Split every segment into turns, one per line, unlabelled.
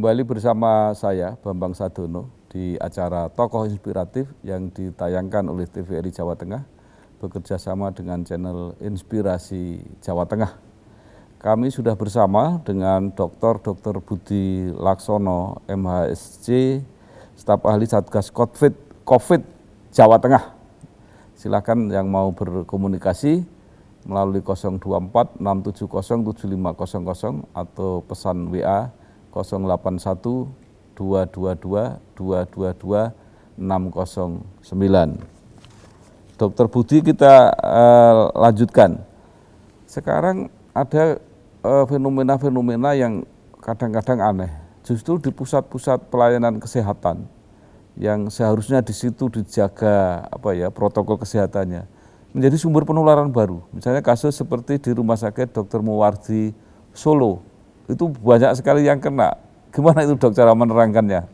kembali bersama saya Bambang Sadono di acara Tokoh Inspiratif yang ditayangkan oleh TVRI Jawa Tengah bekerja sama dengan channel Inspirasi Jawa Tengah. Kami sudah bersama dengan Dr. Budi Laksono, MHSC, staf ahli Satgas COVID Jawa Tengah. Silakan yang mau berkomunikasi melalui 024 670 7500 atau pesan WA 081 222 222 609. Dokter Budi, kita lanjutkan. Sekarang ada fenomena-fenomena yang kadang-kadang aneh. Justru di pusat-pusat pelayanan kesehatan yang seharusnya di situ dijaga protokol kesehatannya, menjadi sumber penularan baru. Misalnya kasus seperti di Rumah Sakit Dr. Muwardi Solo, itu banyak sekali yang kena. Gimana itu dok cara menerangkannya?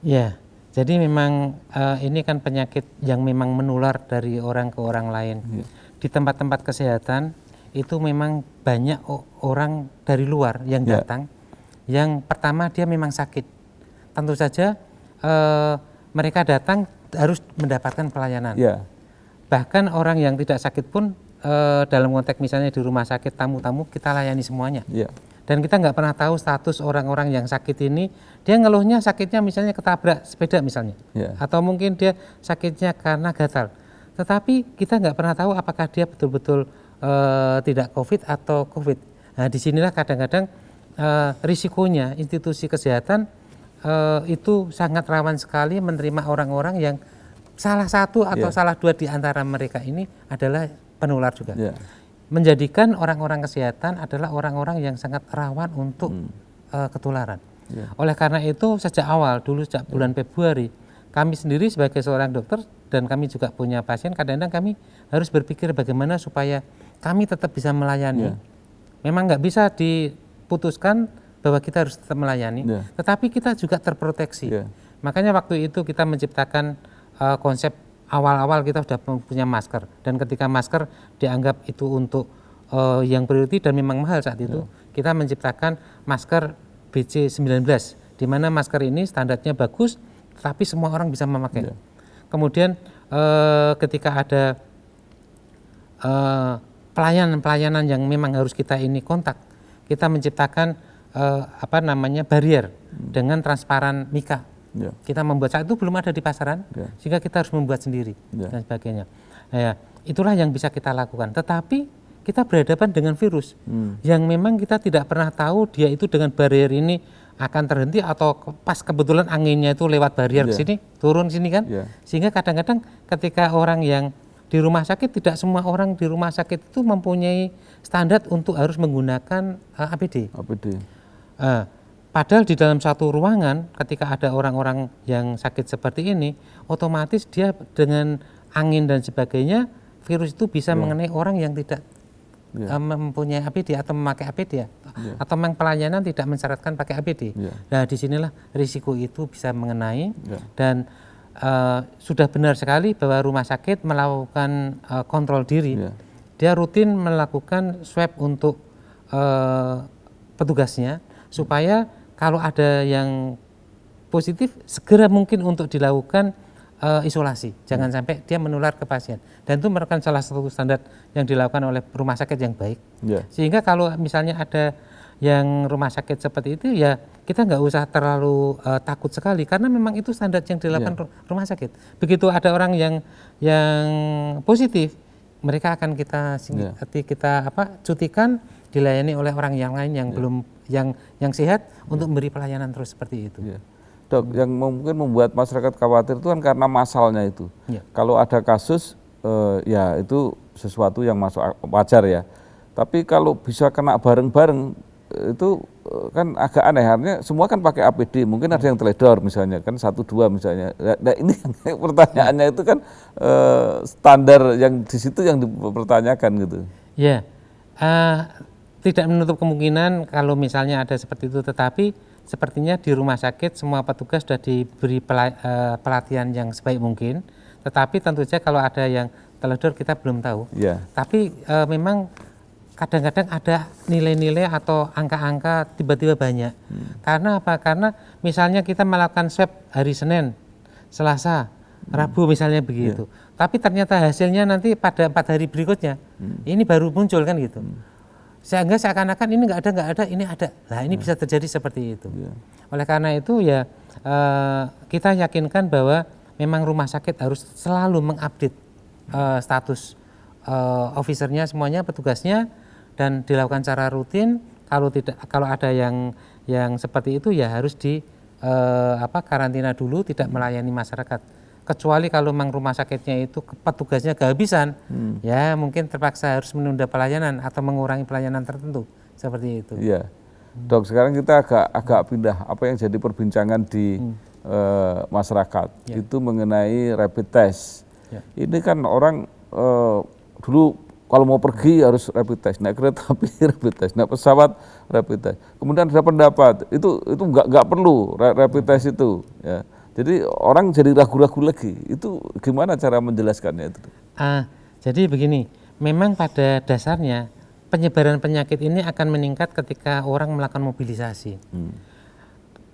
Ya, jadi memang ini kan penyakit yang memang menular dari orang ke orang lain. Ya. Di tempat-tempat kesehatan itu memang banyak orang dari luar yang datang. Yang pertama dia memang sakit. Tentu saja mereka datang harus mendapatkan pelayanan. Ya. Bahkan orang yang tidak sakit pun dalam konteks misalnya di rumah sakit tamu-tamu kita layani semuanya. Ya. Dan kita nggak pernah tahu status orang-orang yang sakit ini, dia ngeluhnya sakitnya misalnya ketabrak sepeda misalnya, atau mungkin dia sakitnya karena gatal. Tetapi kita nggak pernah tahu apakah dia betul-betul tidak COVID atau COVID. Nah, disinilah kadang-kadang risikonya institusi kesehatan itu sangat rawan sekali menerima orang-orang yang salah satu atau salah dua di antara mereka ini adalah penular juga. Menjadikan orang-orang kesehatan adalah orang-orang yang sangat rawan untuk ketularan. Oleh karena itu sejak awal dulu sejak bulan Februari kami sendiri sebagai seorang dokter dan kami juga punya pasien, kadang-kadang kami harus berpikir bagaimana supaya kami tetap bisa melayani. Memang nggak bisa diputuskan bahwa kita harus tetap melayani, tetapi kita juga terproteksi. Makanya waktu itu kita menciptakan konsep awal-awal kita sudah punya masker, dan ketika masker dianggap itu untuk yang priority dan memang mahal saat itu, kita menciptakan masker BC19, di mana masker ini standarnya bagus, tapi semua orang bisa memakai. Kemudian ketika ada pelayanan yang memang harus kita ini kontak, kita menciptakan barrier dengan transparan mika. Kita membuat, saat itu belum ada di pasaran, sehingga kita harus membuat sendiri dan sebagainya. Nah, itulah yang bisa kita lakukan. Tetapi kita berhadapan dengan virus yang memang kita tidak pernah tahu dia itu dengan barrier ini akan terhenti atau pas kebetulan anginnya itu lewat barrier ke sini, turun sini kan. Sehingga kadang-kadang ketika orang yang di rumah sakit, tidak semua orang di rumah sakit itu mempunyai standar untuk harus menggunakan APD. Padahal di dalam satu ruangan ketika ada orang-orang yang sakit seperti ini, otomatis dia dengan angin dan sebagainya, virus itu bisa mengenai orang yang tidak mempunyai APD atau memakai APD atau memang pelayanan tidak mensyaratkan pakai APD. Nah, disinilah risiko itu bisa mengenai dan sudah benar sekali bahwa rumah sakit melakukan kontrol diri. Dia rutin melakukan swab untuk petugasnya supaya kalau ada yang positif, segera mungkin untuk dilakukan isolasi. Jangan sampai dia menular ke pasien. Dan itu merupakan salah satu standar yang dilakukan oleh rumah sakit yang baik. Sehingga kalau misalnya ada yang rumah sakit seperti itu, ya kita nggak usah terlalu takut sekali. Karena memang itu standar yang dilakukan rumah sakit. Begitu ada orang yang positif, mereka akan kita cutikan, dilayani oleh orang yang lain yang belum yang sehat untuk memberi pelayanan terus seperti itu.
Dok, yang mungkin membuat masyarakat khawatir itu kan karena masalnya itu. Kalau ada kasus, ya itu sesuatu yang masuk wajar ya. Tapi kalau bisa kena bareng-bareng itu kan agak aneh. Artinya semua kan pakai APD, mungkin ada yang teledor misalnya kan 1-2 misalnya. Nah ini pertanyaannya itu kan standar yang di situ yang dipertanyakan gitu.
Tidak menutup kemungkinan kalau misalnya ada seperti itu, tetapi sepertinya di rumah sakit semua petugas sudah diberi pelatihan yang sebaik mungkin. Tetapi tentu saja kalau ada yang teledor kita belum tahu. Tapi memang kadang-kadang ada nilai-nilai atau angka-angka tiba-tiba banyak. Karena apa? Karena misalnya kita melakukan swab hari Senin, Selasa, Rabu misalnya begitu. Tapi ternyata hasilnya nanti pada 4 hari berikutnya, ini baru muncul kan gitu. Sehingga seakan-akan ini nggak ada, ini ada. Nah ini bisa terjadi seperti itu. Oleh karena itu ya kita yakinkan bahwa memang rumah sakit harus selalu mengupdate status officernya semuanya, petugasnya, dan dilakukan secara rutin. Kalau ada yang seperti itu ya harus di karantina dulu, tidak melayani masyarakat. Kecuali kalau memang rumah sakitnya itu petugasnya kehabisan, ya mungkin terpaksa harus menunda pelayanan atau mengurangi pelayanan tertentu seperti itu.
Iya, Dok. Sekarang kita agak pindah apa yang jadi perbincangan di masyarakat itu mengenai rapid test. Ini kan orang dulu kalau mau pergi harus rapid test, naik kereta api rapid test, naik pesawat rapid test. Kemudian ada pendapat itu nggak perlu rapid test itu. Ya. Jadi orang jadi ragu-ragu lagi. Itu gimana cara menjelaskannya itu?
Jadi begini, memang pada dasarnya penyebaran penyakit ini akan meningkat ketika orang melakukan mobilisasi.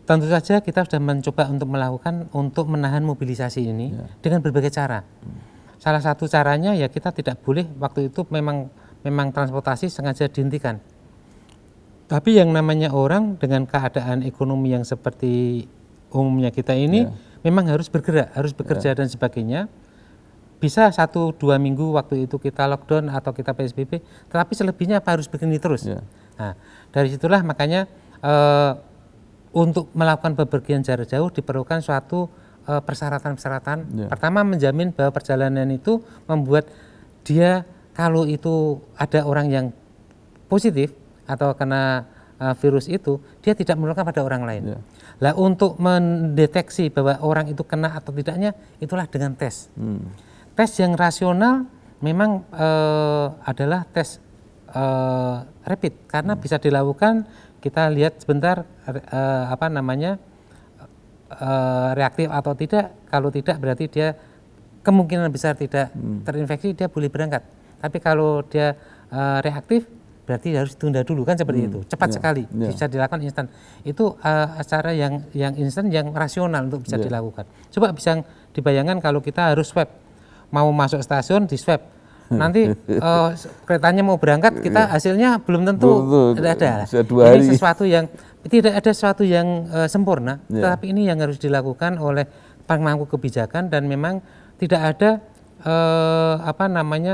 Tentu saja kita sudah mencoba untuk menahan mobilisasi ini dengan berbagai cara. Salah satu caranya ya kita tidak boleh waktu itu memang transportasi sengaja dihentikan. Tapi yang namanya orang dengan keadaan ekonomi yang seperti umumnya kita ini memang harus bergerak, harus bekerja dan sebagainya. Bisa 1-2 minggu waktu itu kita lockdown atau kita PSBB, tetapi selebihnya apa harus begini terus. Nah, dari situlah makanya untuk melakukan bepergian jarak jauh diperlukan suatu persyaratan-persyaratan. Pertama, menjamin bahwa perjalanan itu membuat dia kalau itu ada orang yang positif atau kena virus itu, dia tidak menularkan pada orang lain. Lah untuk mendeteksi bahwa orang itu kena atau tidaknya, itulah dengan tes. Tes yang rasional memang adalah tes rapid, karena bisa dilakukan. Kita lihat sebentar reaktif atau tidak. Kalau tidak berarti dia kemungkinan besar tidak terinfeksi, dia boleh berangkat. Tapi kalau dia reaktif, berarti harus tunda dulu kan seperti itu. Cepat sekali bisa dilakukan instan. Itu cara yang instan, yang rasional untuk bisa dilakukan. Coba bisa dibayangkan kalau kita harus swab, mau masuk stasiun di swab, nanti keretanya mau berangkat, kita hasilnya belum tentu ada. Ini sesuatu yang tidak ada sesuatu yang sempurna, tetapi ini yang harus dilakukan oleh pemangku kebijakan, dan memang tidak ada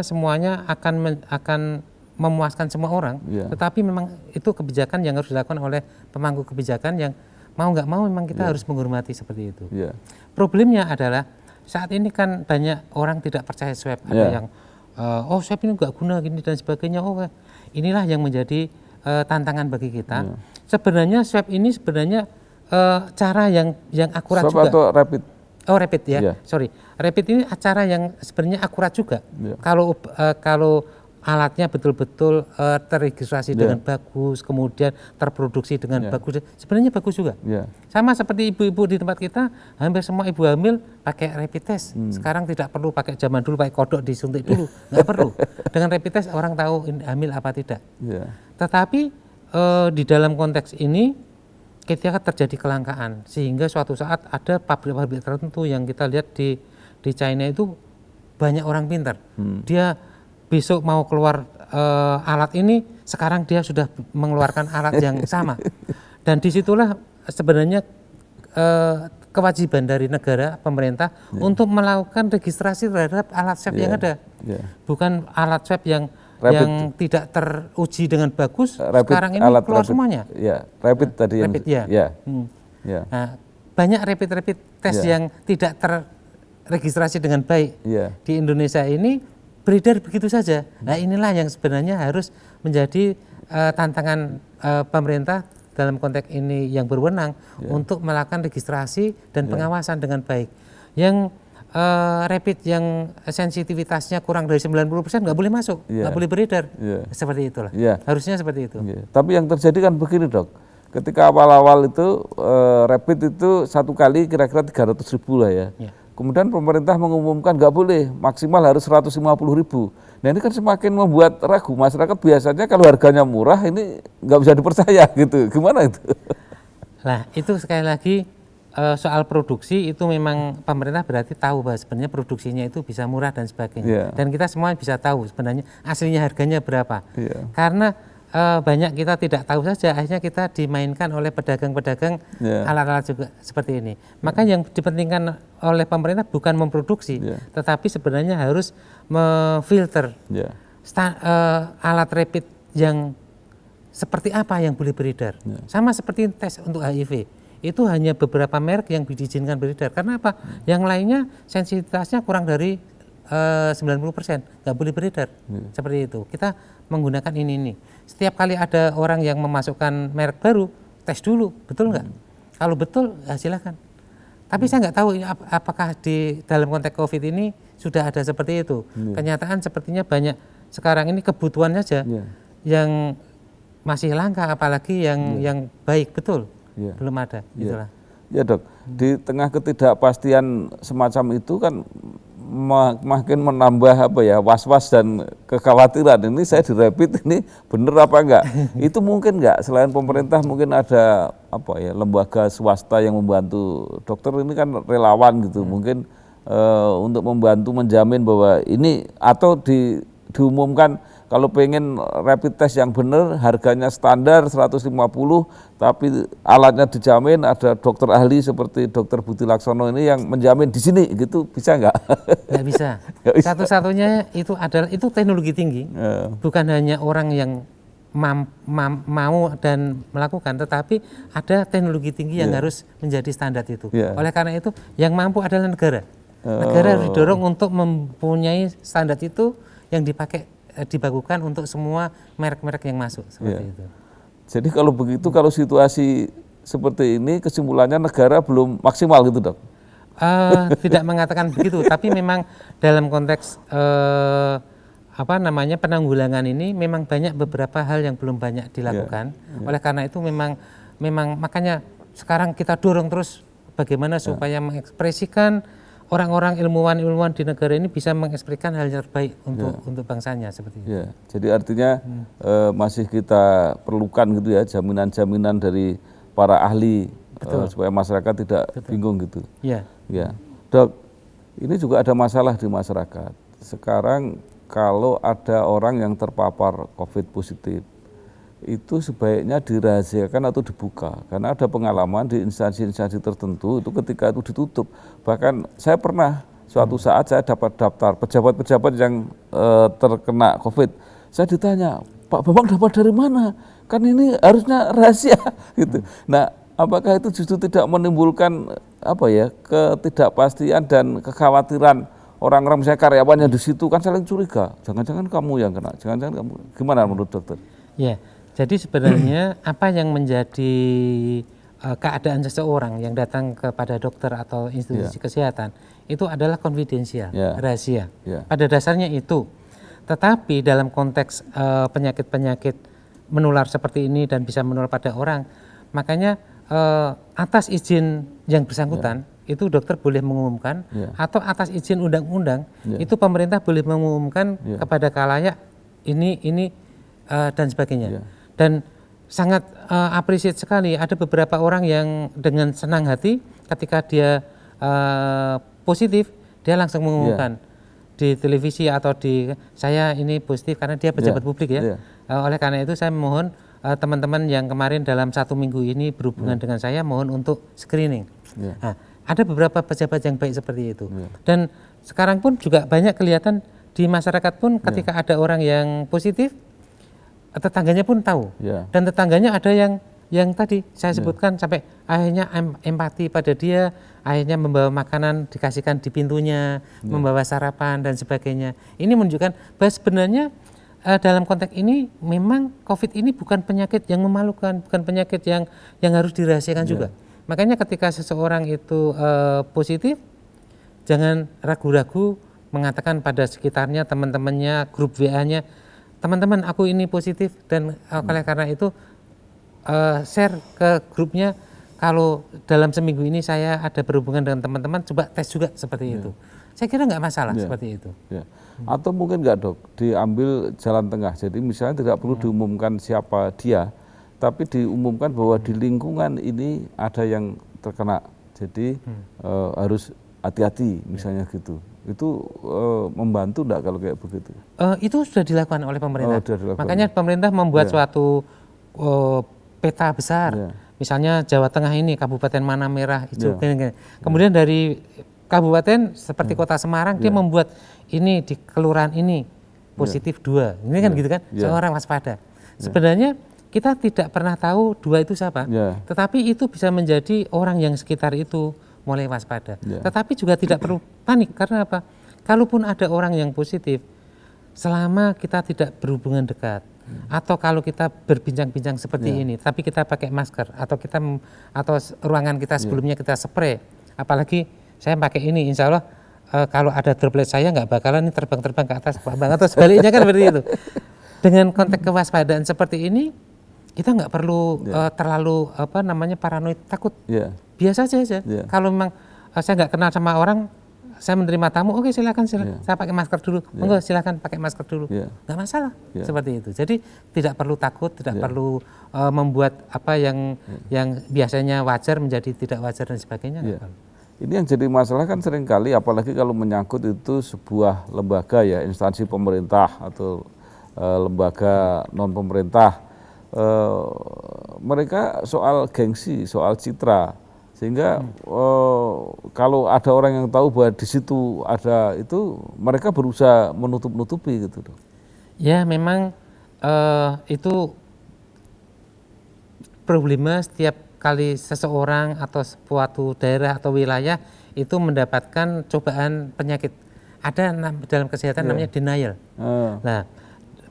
semuanya akan memuaskan semua orang, tetapi memang itu kebijakan yang harus dilakukan oleh pemangku kebijakan yang mau nggak mau memang kita harus menghormati seperti itu. Problemnya adalah saat ini kan banyak orang tidak percaya swab, ada yang swab ini nggak guna gini dan sebagainya. Inilah yang menjadi tantangan bagi kita. Sebenarnya swab ini cara yang akurat
swab
juga.
Atau rapid?
Oh rapid ya, sorry. Rapid ini cara yang sebenarnya akurat juga. Kalau alatnya betul-betul terregistrasi dengan bagus, kemudian terproduksi dengan bagus, sebenarnya bagus juga. Sama seperti ibu-ibu di tempat kita, hampir semua ibu hamil pakai rapid test. Sekarang tidak perlu pakai, zaman dulu pakai kodok disuntik dulu, nggak perlu. Dengan rapid test orang tahu hamil apa tidak. Tetapi di dalam konteks ini ketika terjadi kelangkaan, sehingga suatu saat ada pabrik-pabrik tertentu yang kita lihat di China itu banyak orang pintar. Dia besok mau keluar alat ini, sekarang dia sudah mengeluarkan alat yang sama. Dan disitulah sebenarnya kewajiban dari negara, pemerintah untuk melakukan registrasi terhadap alat swab yang ada. Bukan alat swab yang tidak teruji dengan bagus, sekarang ini keluar semuanya.
Rapid tadi yang
rapid, Nah, banyak rapid test yang tidak terregistrasi dengan baik di Indonesia ini beredar begitu saja. Nah inilah yang sebenarnya harus menjadi tantangan pemerintah dalam konteks ini yang berwenang untuk melakukan registrasi dan pengawasan dengan baik. Yang rapid yang sensitivitasnya kurang dari 90% nggak boleh masuk, nggak boleh beredar. Seperti itulah. Harusnya seperti itu.
Tapi yang terjadi kan begini, Dok. Ketika awal-awal itu rapid itu satu kali kira-kira 300.000 lah ya. Kemudian pemerintah mengumumkan nggak boleh, maksimal harus 150.000. Nah ini kan semakin membuat ragu masyarakat. Biasanya kalau harganya murah ini nggak bisa dipercaya gitu. Gimana itu?
Nah itu sekali lagi soal produksi itu memang pemerintah berarti tahu bahwa sebenarnya produksinya itu bisa murah dan sebagainya. Dan kita semua bisa tahu sebenarnya aslinya harganya berapa. Karena banyak kita tidak tahu saja, akhirnya kita dimainkan oleh pedagang-pedagang alat-alat juga seperti ini. Maka yang dipentingkan oleh pemerintah bukan memproduksi, tetapi sebenarnya harus memfilter alat rapid yang seperti apa yang boleh beredar. Sama seperti tes untuk HIV, itu hanya beberapa merek yang diizinkan beredar. Karena apa? Yang lainnya sensitivitasnya kurang dari 90%, nggak boleh beredar. Seperti itu. Kita menggunakan ini. Setiap kali ada orang yang memasukkan merek baru, tes dulu, betul nggak? Kalau betul, ya silakan. Tapi saya nggak tahu apakah di dalam konteks COVID ini sudah ada seperti itu. Kenyataan sepertinya banyak sekarang ini kebutuhan saja yang masih langka, apalagi yang baik, betul belum ada. Itulah.
Ya dok, di tengah ketidakpastian semacam itu kan makin menambah was-was dan kekhawatiran. Ini saya direpit ini benar apa enggak? Itu mungkin enggak selain pemerintah mungkin ada lembaga swasta yang membantu dokter ini kan relawan gitu. Mungkin untuk membantu menjamin bahwa ini atau diumumkan kalau pengen rapid test yang benar harganya standar 150 tapi alatnya dijamin ada dokter ahli seperti Dr. Budi Laksono ini yang menjamin di sini gitu, bisa nggak?
Nggak bisa. Satu-satunya itu adalah teknologi tinggi, bukan hanya orang yang mau dan melakukan, tetapi ada teknologi tinggi yang harus menjadi standar itu. Oleh karena itu yang mampu adalah negara. Negara harus didorong untuk mempunyai standar itu yang dibagukan untuk semua merek-merek yang masuk seperti itu.
Jadi kalau begitu, kalau situasi seperti ini kesimpulannya negara belum maksimal gitu dok?
Tidak mengatakan begitu, tapi memang dalam konteks penanggulangan ini memang banyak beberapa hal yang belum banyak dilakukan. Oleh karena itu memang makanya sekarang kita dorong terus bagaimana supaya mengekspresikan orang-orang ilmuwan di negara ini bisa mengekspresikan hal yang terbaik untuk bangsanya seperti itu.
Jadi artinya masih kita perlukan gitu ya jaminan-jaminan dari para ahli supaya masyarakat tidak bingung gitu. Dok, ini juga ada masalah di masyarakat. Sekarang kalau ada orang yang terpapar COVID positif, itu sebaiknya dirahasiakan atau dibuka, karena ada pengalaman di instansi-instansi tertentu itu ketika itu ditutup. Bahkan saya pernah suatu saat saya dapat daftar pejabat-pejabat yang terkena COVID. Saya ditanya, Pak Bambang dapat dari mana? Kan ini harusnya rahasia gitu. Nah, apakah itu justru tidak menimbulkan ketidakpastian dan kekhawatiran orang-orang, misalnya karyawannya di situ kan saling curiga, jangan-jangan kamu yang kena, jangan-jangan kamu. Gimana menurut dokter?
Jadi sebenarnya apa yang menjadi keadaan seseorang yang datang kepada dokter atau institusi kesehatan itu adalah konfidensial, rahasia. Pada dasarnya itu. Tetapi dalam konteks penyakit-penyakit menular seperti ini dan bisa menular pada orang, makanya atas izin yang bersangkutan itu dokter boleh mengumumkan, atau atas izin undang-undang itu pemerintah boleh mengumumkan kepada khalayak ini dan sebagainya. Dan sangat appreciate sekali ada beberapa orang yang dengan senang hati ketika dia positif dia langsung mengumumkan di televisi atau saya ini positif karena dia pejabat publik ya. Oleh karena itu saya mohon teman-teman yang kemarin dalam 1 minggu ini berhubungan dengan saya mohon untuk screening. Nah, ada beberapa pejabat yang baik seperti itu. Dan sekarang pun juga banyak kelihatan di masyarakat pun ketika ada orang yang positif, tetangganya pun tahu. Dan tetangganya ada yang tadi saya sebutkan sampai akhirnya empati pada dia, akhirnya membawa makanan dikasihkan di pintunya, membawa sarapan dan sebagainya. Ini menunjukkan bahwa sebenarnya dalam konteks ini memang COVID ini bukan penyakit yang memalukan, bukan penyakit yang harus dirahasiakan juga. Makanya ketika seseorang itu positif, jangan ragu-ragu mengatakan pada sekitarnya, teman-temannya, grup WA-nya, teman-teman aku ini positif, dan oleh karena itu share ke grupnya kalau dalam seminggu ini saya ada berhubungan dengan teman-teman, coba tes juga seperti itu. Saya kira nggak masalah seperti itu.
Ya. Atau mungkin nggak dok, diambil jalan tengah. Jadi misalnya tidak perlu diumumkan siapa dia, tapi diumumkan bahwa di lingkungan ini ada yang terkena. Jadi harus hati-hati misalnya gitu. Itu membantu enggak kalau kayak begitu?
Itu sudah dilakukan oleh pemerintah.
Sudah dilakukan.
Makanya pemerintah membuat suatu peta besar. Misalnya Jawa Tengah ini kabupaten mana merah, hijau, gini. Kemudian dari kabupaten seperti Kota Semarang dia membuat ini di kelurahan ini positif 2. Ini kan gitu kan, seorang waspada. Sebenarnya kita tidak pernah tahu 2 itu siapa. Tetapi itu bisa menjadi orang yang sekitar itu mulai waspada. Tetapi juga tidak perlu panik karena apa? Kalaupun ada orang yang positif, selama kita tidak berhubungan dekat, atau kalau kita berbincang-bincang seperti ini, tapi kita pakai masker, atau ruangan kita sebelumnya kita spray, apalagi saya pakai ini, insya Allah kalau ada droplet saya nggak bakalan terbang-terbang ke atas Pak Bang, atau sebaliknya kan seperti itu. Dengan konteks kewaspadaan seperti ini, kita nggak perlu terlalu paranoid, takut. Biasa saja. Kalau memang saya nggak kenal sama orang, saya menerima tamu, oke silakan. Saya pakai masker dulu, monggo silakan pakai masker dulu, nggak masalah seperti itu. Jadi tidak perlu takut, tidak perlu membuat apa yang biasanya wajar menjadi tidak wajar dan sebagainya.
Ini yang jadi masalah kan seringkali, apalagi kalau menyangkut itu sebuah lembaga ya, instansi pemerintah atau lembaga non pemerintah, mereka soal gengsi, soal citra. Sehingga kalau ada orang yang tahu bahwa di situ ada itu, mereka berusaha menutup-nutupi gitu. Ya
memang itu problemnya setiap kali seseorang atau suatu daerah atau wilayah itu mendapatkan cobaan penyakit. Ada dalam kesehatan namanya denial. Nah,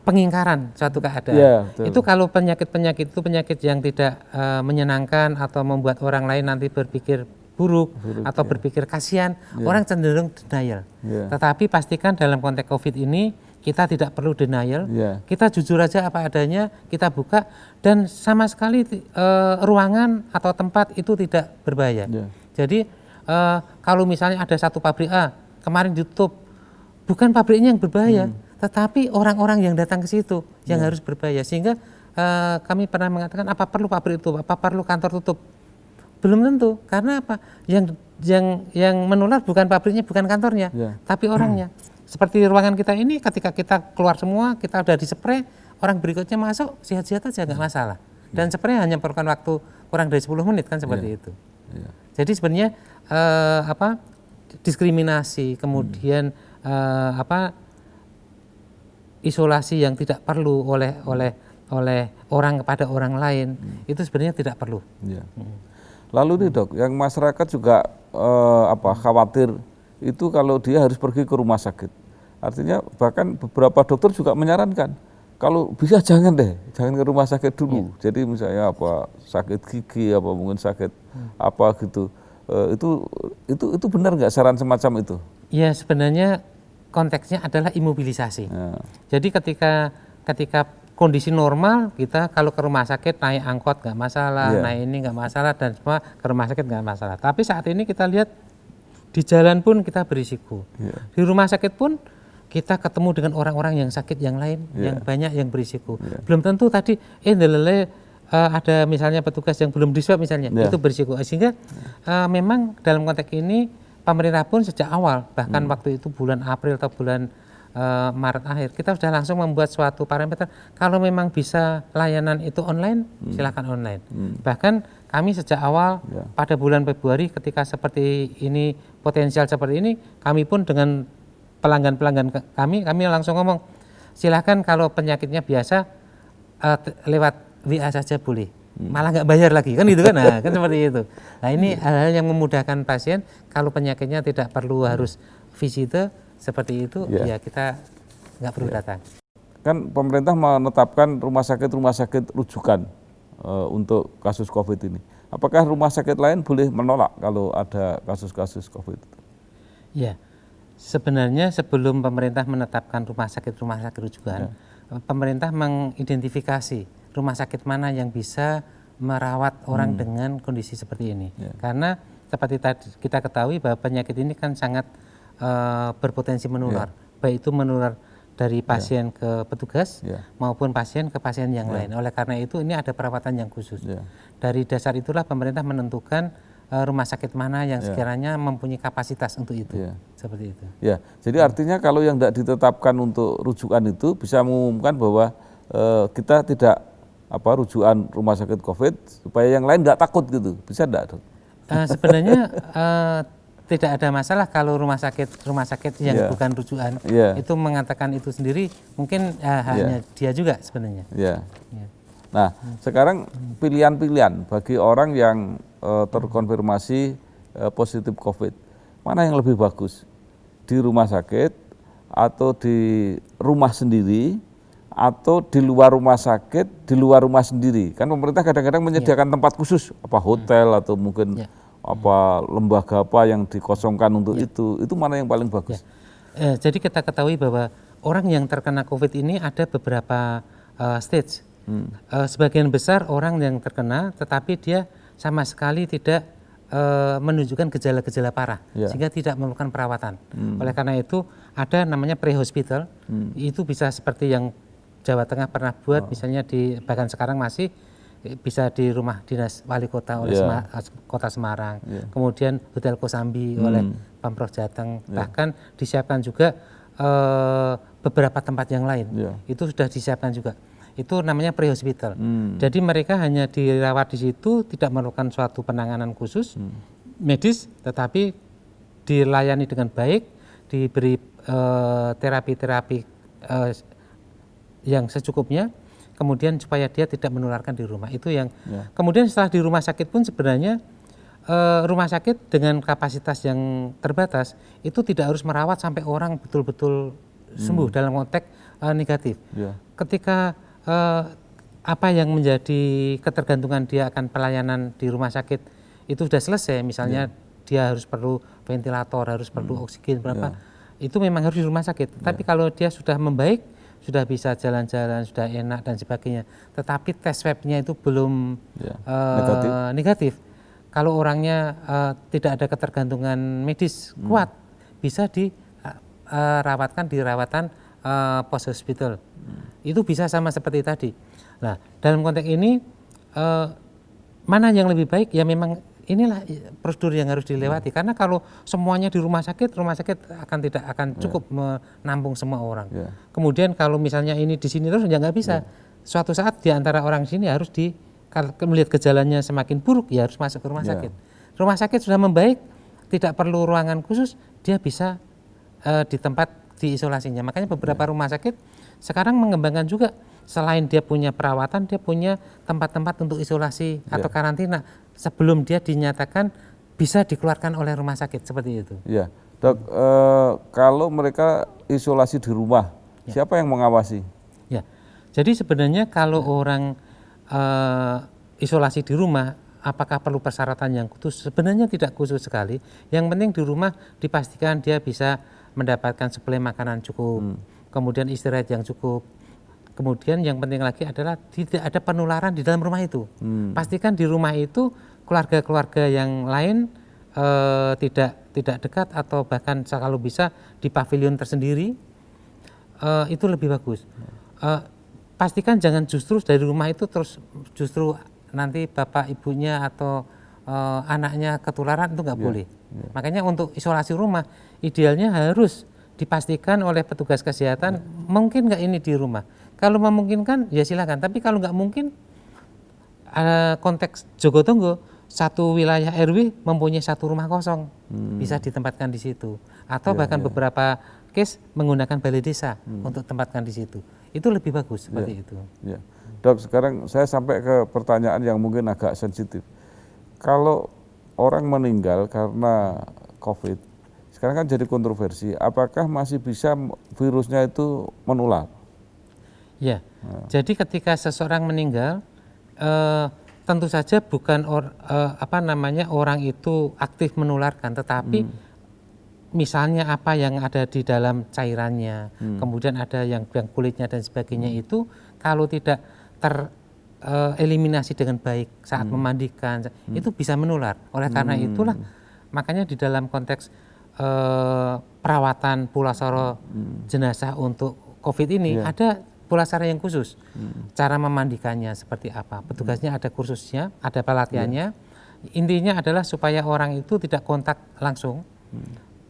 pengingkaran suatu keadaan. Itu kalau penyakit-penyakit itu penyakit yang tidak menyenangkan atau membuat orang lain nanti berpikir buruk atau berpikir kasihan, orang cenderung denial. Tetapi pastikan dalam konteks COVID ini kita tidak perlu denial, kita jujur aja apa adanya, kita buka dan sama sekali ruangan atau tempat itu tidak berbahaya. Jadi kalau misalnya ada satu pabrik A kemarin ditutup, bukan pabriknya yang berbahaya, tetapi orang-orang yang datang ke situ yang harus berbahaya. Sehingga kami pernah mengatakan apa perlu pabrik itu, apa perlu kantor tutup? Belum tentu, karena apa? Yang menular bukan pabriknya, bukan kantornya, tapi orangnya. Seperti ruangan kita ini, ketika kita keluar semua, kita udah dispray, orang berikutnya masuk sehat-sehat aja nggak masalah. Dan spray hanya perlukan waktu kurang dari 10 menit kan seperti itu. Jadi sebenarnya diskriminasi, kemudian isolasi yang tidak perlu oleh orang kepada orang lain, itu sebenarnya tidak perlu.
Lalu nih dok, yang masyarakat juga khawatir itu kalau dia harus pergi ke rumah sakit. Artinya bahkan beberapa dokter juga menyarankan kalau bisa jangan ke rumah sakit dulu. Jadi misalnya sakit gigi, mungkin sakit apa gitu. Itu benar nggak saran semacam itu? Ya
sebenarnya konteksnya adalah imobilisasi. Jadi ketika kondisi normal kita kalau ke rumah sakit naik angkot nggak masalah, naik ini nggak masalah dan semua ke rumah sakit nggak masalah. Tapi saat ini kita lihat di jalan pun kita berisiko, di rumah sakit pun kita ketemu dengan orang-orang yang sakit yang lain, yang banyak yang berisiko. Belum tentu tadi ada misalnya petugas yang belum diswab misalnya, itu berisiko. Sehingga memang dalam konteks ini pemerintah pun sejak awal, bahkan waktu itu bulan April atau bulan Maret akhir, kita sudah langsung membuat suatu parameter. Kalau memang bisa layanan itu online, silakan online. Bahkan kami sejak awal pada bulan Februari ketika seperti ini, potensial seperti ini, kami pun dengan pelanggan-pelanggan kami langsung ngomong, silakan kalau penyakitnya biasa lewat WA saja boleh, malah nggak bayar lagi kan gitu kan, nah kan seperti itu. Nah ini hal-hal yang memudahkan pasien, kalau penyakitnya tidak perlu harus visite seperti itu, ya kita nggak perlu datang.
Kan pemerintah menetapkan rumah sakit rujukan untuk kasus COVID ini. Apakah rumah sakit lain boleh menolak kalau ada kasus-kasus COVID? Ya. Sebenarnya sebelum pemerintah menetapkan rumah sakit rujukan, pemerintah mengidentifikasi rumah sakit mana yang bisa
merawat orang dengan kondisi seperti ini. Karena seperti tadi kita ketahui bahwa penyakit ini kan sangat berpotensi menular, baik itu menular dari pasien ke petugas maupun pasien ke pasien yang lain. Oleh karena itu ini ada perawatan yang khusus. Dari dasar itulah pemerintah menentukan rumah sakit mana yang sekiranya mempunyai kapasitas untuk itu. Seperti itu.
Ya, jadi artinya kalau yang tidak ditetapkan untuk rujukan itu bisa mengumumkan bahwa kita tidak rujukan rumah sakit COVID supaya yang lain nggak takut gitu, bisa enggak, Dok?
Sebenarnya tidak ada masalah kalau rumah sakit yang bukan rujukan itu mengatakan itu sendiri, mungkin hanya dia juga sebenarnya.
Nah, sekarang pilihan-pilihan bagi orang yang terkonfirmasi positif COVID, mana yang lebih bagus? Di rumah sakit atau di rumah sendiri atau di luar rumah sakit, di luar rumah sendiri? Kan pemerintah kadang-kadang menyediakan tempat khusus, hotel atau mungkin lembaga apa yang dikosongkan untuk itu mana yang paling bagus?
Jadi kita ketahui bahwa orang yang terkena COVID ini ada beberapa stage. Sebagian besar orang yang terkena tetapi dia sama sekali tidak menunjukkan gejala-gejala parah sehingga tidak memerlukan perawatan. Oleh karena itu ada namanya pre-hospital, itu bisa seperti yang Jawa Tengah pernah buat, misalnya bahkan sekarang masih bisa di rumah dinas wali kota oleh Kota Semarang, kemudian Hotel Kosambi oleh Pemprov Jateng, bahkan disiapkan juga beberapa tempat yang lain, itu sudah disiapkan juga. Itu namanya pre-hospital. Jadi mereka hanya dirawat di situ, tidak memerlukan suatu penanganan khusus medis, tetapi dilayani dengan baik, diberi terapi-terapi yang secukupnya, kemudian supaya dia tidak menularkan di rumah. Itu yang kemudian setelah di rumah sakit pun sebenarnya rumah sakit dengan kapasitas yang terbatas itu tidak harus merawat sampai orang betul-betul sembuh dalam konteks negatif. Ketika apa yang menjadi ketergantungan dia akan pelayanan di rumah sakit itu sudah selesai, misalnya dia harus perlu ventilator, harus perlu oksigen berapa, itu memang harus di rumah sakit. Tapi kalau dia sudah membaik, sudah bisa jalan-jalan, sudah enak dan sebagainya, tetapi tes swabnya itu belum negatif. Kalau orangnya tidak ada ketergantungan medis kuat, bisa dirawatkan di rawatan post hospital. Itu bisa sama seperti tadi. Nah, dalam konteks ini mana yang lebih baik? Ya memang inilah prosedur yang harus dilewati. Karena kalau semuanya di rumah sakit tidak akan cukup menampung semua orang. Kemudian kalau misalnya ini di sini terus ya nggak bisa. Suatu saat di antara orang sini harus melihat gejalanya semakin buruk, ya harus masuk ke rumah sakit. Rumah sakit sudah membaik, tidak perlu ruangan khusus, dia bisa di tempat diisolasinya. Makanya beberapa rumah sakit sekarang mengembangkan juga, selain dia punya perawatan, dia punya tempat-tempat untuk isolasi atau karantina sebelum dia dinyatakan bisa dikeluarkan oleh rumah sakit, seperti itu.
Ya, Dok, kalau mereka isolasi di rumah, siapa yang mengawasi?
Ya, jadi sebenarnya kalau orang isolasi di rumah, apakah perlu persyaratan yang khusus? Sebenarnya tidak khusus sekali. Yang penting di rumah dipastikan dia bisa mendapatkan suplai makanan cukup, kemudian istirahat yang cukup. Kemudian yang penting lagi adalah tidak ada penularan di dalam rumah itu. Pastikan di rumah itu keluarga-keluarga yang lain tidak dekat atau bahkan kalau bisa di pavilion tersendiri, itu lebih bagus. Pastikan jangan justru dari rumah itu terus justru nanti bapak ibunya atau anaknya ketularan, itu nggak boleh. Makanya untuk isolasi rumah idealnya harus dipastikan oleh petugas kesehatan mungkin nggak ini di rumah. Kalau memungkinkan ya silakan, tapi kalau nggak mungkin konteks Jogotongo, satu wilayah RW mempunyai satu rumah kosong, bisa ditempatkan di situ. Atau bahkan beberapa case menggunakan balai desa untuk tempatkan di situ. Itu lebih bagus seperti itu.
Dok, sekarang saya sampai ke pertanyaan yang mungkin agak sensitif. Kalau orang meninggal karena COVID, sekarang kan jadi kontroversi, apakah masih bisa virusnya itu menular?
Ya, jadi ketika seseorang meninggal, tentu saja bukan orang itu aktif menularkan, tetapi misalnya apa yang ada di dalam cairannya, kemudian ada yang kulitnya dan sebagainya itu kalau tidak eliminasi dengan baik saat memandikan, itu bisa menular. Oleh karena itulah, makanya di dalam konteks perawatan pulasara jenazah untuk COVID ini ada pulasara yang khusus. Cara memandikannya seperti apa? Petugasnya ada kursusnya, ada pelatihannya. Intinya adalah supaya orang itu tidak kontak langsung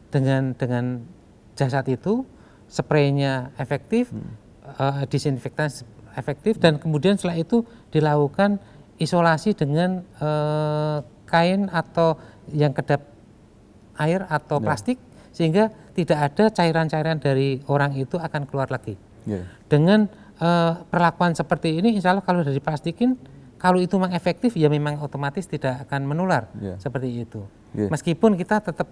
dengan jasad itu, spraynya efektif, disinfektan efektif, dan kemudian setelah itu dilakukan isolasi dengan kain atau yang kedap air atau plastik, sehingga tidak ada cairan-cairan dari orang itu akan keluar lagi. Dengan perlakuan seperti ini, insya Allah kalau sudah diplastikin, kalau itu memang efektif, ya memang otomatis tidak akan menular seperti itu. Meskipun kita tetap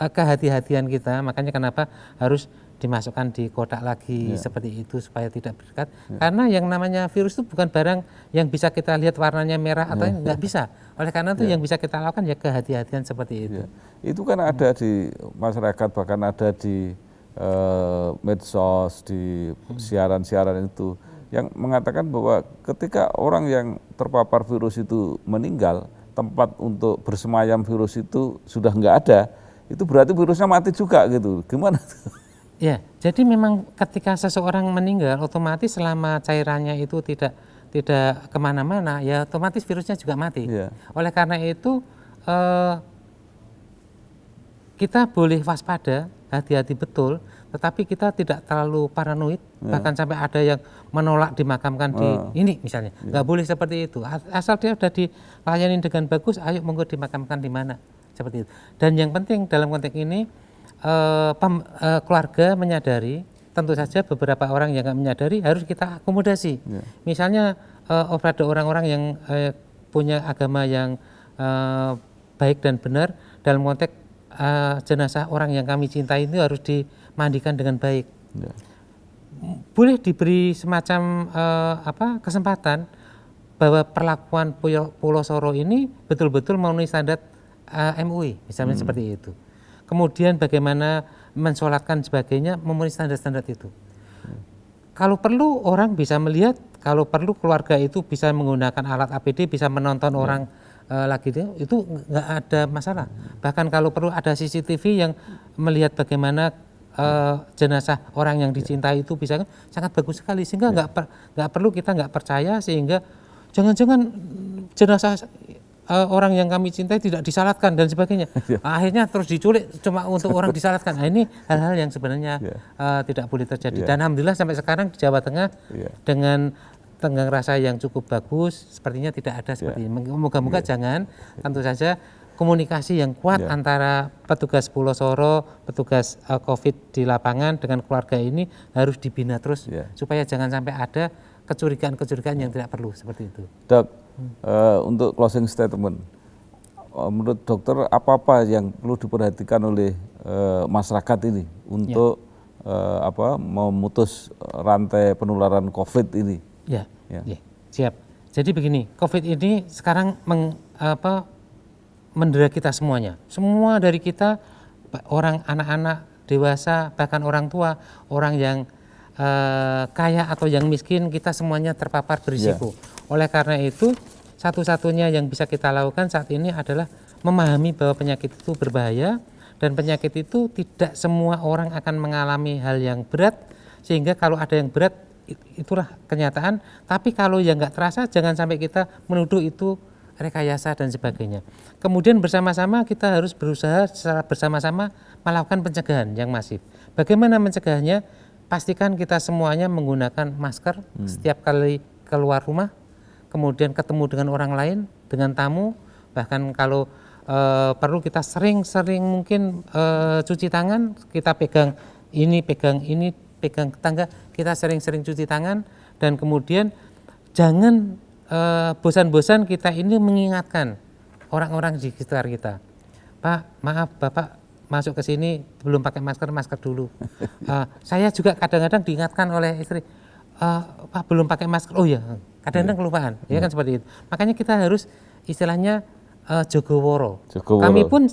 kehati-hatian kita, makanya kenapa harus dimasukkan di kotak lagi seperti itu supaya tidak berdekat. Karena yang namanya virus itu bukan barang yang bisa kita lihat warnanya merah atau nggak bisa. Oleh karena itu yang bisa kita lakukan ya kehati-hatian seperti itu.
Itu kan ada di masyarakat, bahkan ada di medsos, di siaran-siaran itu yang mengatakan bahwa ketika orang yang terpapar virus itu meninggal, tempat untuk bersemayam virus itu sudah nggak ada, itu berarti virusnya mati juga gitu. Gimana tuh?
Ya, jadi memang ketika seseorang meninggal, otomatis selama cairannya itu tidak kemana-mana, ya otomatis virusnya juga mati. Oleh karena itu kita boleh waspada, hati-hati betul, tetapi kita tidak terlalu paranoid, bahkan sampai ada yang menolak dimakamkan di ini misalnya. Nggak boleh seperti itu. Asal dia sudah dilayani dengan bagus, ayo monggo dimakamkan di mana, seperti itu. Dan yang penting dalam konteks ini, keluarga menyadari, tentu saja beberapa orang yang nggak menyadari harus kita akomodasi. Misalnya ada orang-orang yang punya agama yang baik dan benar, dalam konteks jenazah orang yang kami cintai itu harus dimandikan dengan baik. Boleh diberi semacam kesempatan bahwa perlakuan Pulau ini betul-betul memenuhi standar MUI, misalnya seperti itu. Kemudian bagaimana mensolatkan sebagainya memenuhi standar-standar itu. Kalau perlu orang bisa melihat, kalau perlu keluarga itu bisa menggunakan alat APD, bisa menonton orang lagi itu nggak ada masalah. Bahkan kalau perlu ada CCTV yang melihat bagaimana jenazah orang yang dicintai itu bisa, sangat bagus sekali, sehingga nggak perlu kita nggak percaya, sehingga jangan-jangan jenazah orang yang kami cintai tidak disalatkan dan sebagainya. Akhirnya terus diculik cuma untuk orang disalatkan. Nah, ini hal-hal yang sebenarnya tidak boleh terjadi. Dan alhamdulillah sampai sekarang di Jawa Tengah dengan tenggang rasa yang cukup bagus, sepertinya tidak ada seperti ini. Moga-moga jangan. Tentu saja komunikasi yang kuat antara petugas Pulau Soro, petugas COVID di lapangan dengan keluarga ini harus dibina terus supaya jangan sampai ada kecurigaan-kecurigaan yang tidak perlu seperti itu.
Dok, untuk closing statement, menurut dokter apa-apa yang perlu diperhatikan oleh masyarakat ini untuk memutus rantai penularan COVID ini?
Siap. Jadi begini, COVID ini sekarang mendera kita semuanya. Semua dari kita, orang anak-anak, dewasa, bahkan orang tua, orang yang kaya atau yang miskin, kita semuanya terpapar berisiko. Oleh karena itu, satu-satunya yang bisa kita lakukan saat ini adalah memahami bahwa penyakit itu berbahaya, dan penyakit itu tidak semua orang akan mengalami hal yang berat, sehingga kalau ada yang berat, itulah kenyataan. Tapi kalau yang nggak terasa, jangan sampai kita menuduh itu rekayasa dan sebagainya. Kemudian bersama-sama kita harus berusaha secara bersama-sama melakukan pencegahan yang masif. Bagaimana mencegahnya? Pastikan kita semuanya menggunakan masker setiap kali keluar rumah, kemudian ketemu dengan orang lain, dengan tamu, bahkan kalau perlu kita sering-sering mungkin cuci tangan, kita pegang tetangga, kita sering-sering cuci tangan, dan kemudian jangan bosan-bosan kita ini mengingatkan orang-orang di sekitar kita. Pak, maaf Bapak masuk ke sini belum pakai masker, masker dulu. Saya juga kadang-kadang diingatkan oleh istri, Pak belum pakai masker, oh ya, kadang-kadang kelupaan, ya kan seperti itu. Makanya kita harus istilahnya jogoworo. Kami pun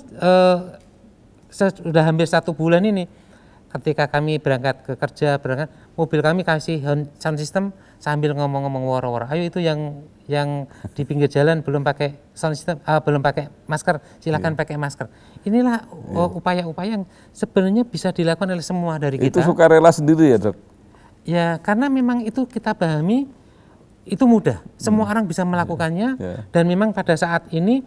sudah hampir 1 bulan ini ketika kami berangkat ke kerja, mobil kami kasih sound system sambil ngomong-ngomong woro-woro. Ayo itu yang di pinggir jalan belum pakai sound system, belum pakai masker, silakan pakai masker. Inilah upaya-upaya yang sebenarnya bisa dilakukan oleh semua dari kita.
Itu sukarela sendiri ya, Dok?
Ya, karena memang itu kita pahami itu mudah. Semua orang bisa melakukannya dan memang pada saat ini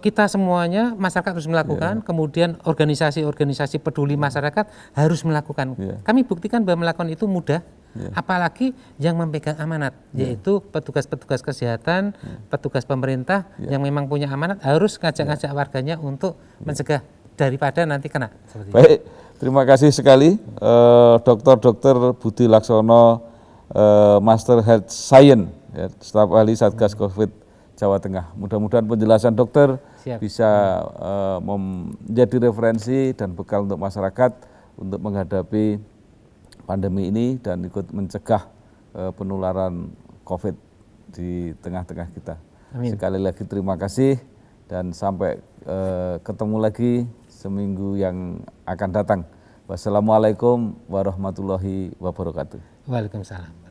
kita semuanya masyarakat harus melakukan, kemudian organisasi-organisasi peduli masyarakat harus melakukan. Kami buktikan bahwa melakukan itu mudah, apalagi yang memegang amanat, yaitu petugas-petugas kesehatan, petugas pemerintah yang memang punya amanat harus ngajak-ngajak warganya untuk mencegah daripada nanti kena.
Baik, terima kasih sekali Dr. Budi Laksono, Master Health Science, staf ahli Satgas COVID Jawa Tengah. Mudah-mudahan penjelasan dokter bisa menjadi referensi dan bekal untuk masyarakat untuk menghadapi pandemi ini dan ikut mencegah penularan COVID di tengah-tengah kita. Amin. Sekali lagi terima kasih dan sampai ketemu lagi seminggu yang akan datang. Wassalamualaikum warahmatullahi wabarakatuh.
Waalaikumsalam.